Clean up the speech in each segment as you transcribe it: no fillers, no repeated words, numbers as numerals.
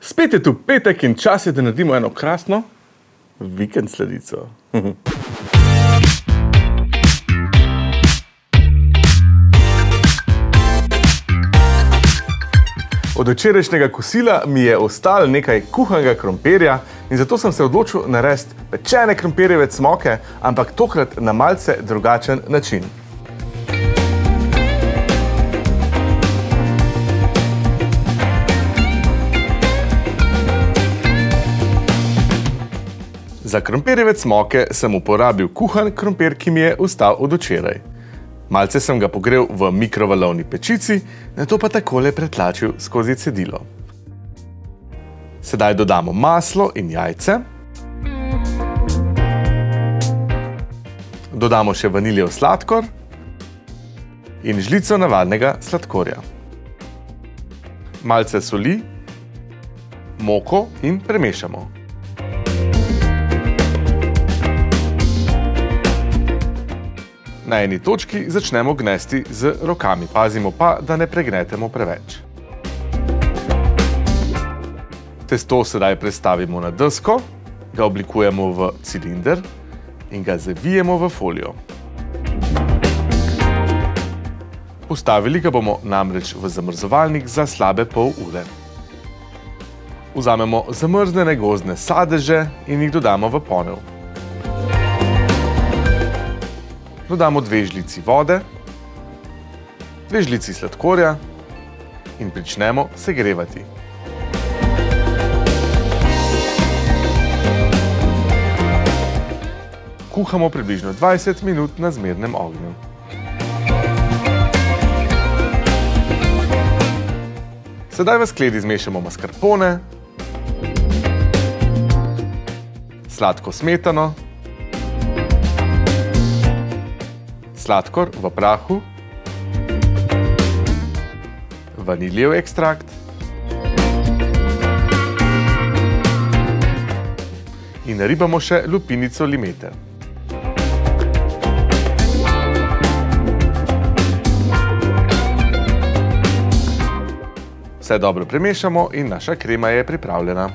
Spet je tu petek in čas je, da naredimo eno krasno vikend sladico. Od včerajšnjega kosila mi je ostalo nekaj kuhanega krompirja in zato sem se odločil narediti pečene krompirjeve cmoke, ampak tokrat na malce drugačen način. Za krompirjeve cmoke sem uporabil kuhan krompir, ki mi je ostal od včeraj. Malce sem ga pogrel v mikrovalovni pečici, nato pa takole pretlačil skozi cedilo. Sedaj dodamo maslo in jajce. Dodamo še vaniljev sladkor in žlico navadnega sladkorja. Malce soli, moko in premešamo. Na eni točki začnemo gnesti z rokami, pazimo pa, da ne pregnetemo preveč. Testo sedaj prestavimo na desko, ga oblikujemo v cilinder in ga zavijemo v folijo. Postavili ga bomo namreč v zamrzovalnik za slabe pol ure. Vzamemo zamrznjene gozdne sadeže in jih dodamo v ponev. Dodamo 2 žlici vode, 2 žlici sladkorja in pričnemo segrevati. Kuhamo približno 20 minut na zmernem ognju. Sedaj v skledi zmešamo mascarpone, sladko smetano, sladkor v prahu, vaniljev ekstrakt in naribamo še lupinico limete. Vse dobro premešamo in naša krema je pripravljena.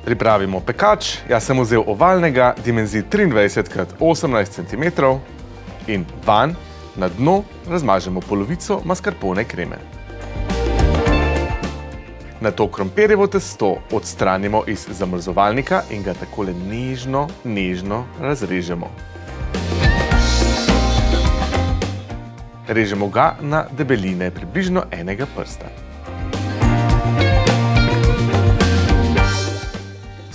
Pripravimo pekač, jaz sem vzel ovalnega, dimenzij 23x18 cm in vanj na dno razmažemo polovico mascarpone kreme. Nato krompirjevo testo odstranimo iz zamrzovalnika in ga takole nežno razrežemo. Režemo ga na debeline približno enega prsta.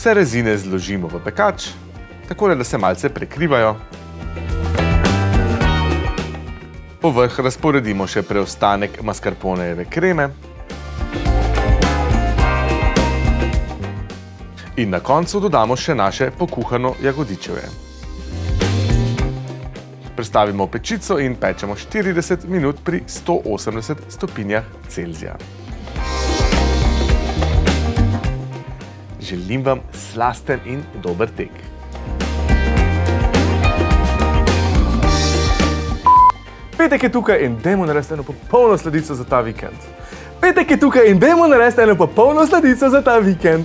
Vse rezine zložimo v pekač, takole, da se malce prekrivajo. Povrh razporedimo še preostanek mascarponejeve kreme. In na koncu dodamo še naše pokuhano jagodičevje. Prestavimo v pečico in pečemo 40 minut pri 180 stopinjah Celzija. Želim vam slasten in dober tek. Petek je tukaj in dajmo narediti eno popolno sladico za ta vikend. Petek je tukaj in dajmo narediti eno popolno sladico za ta vikend.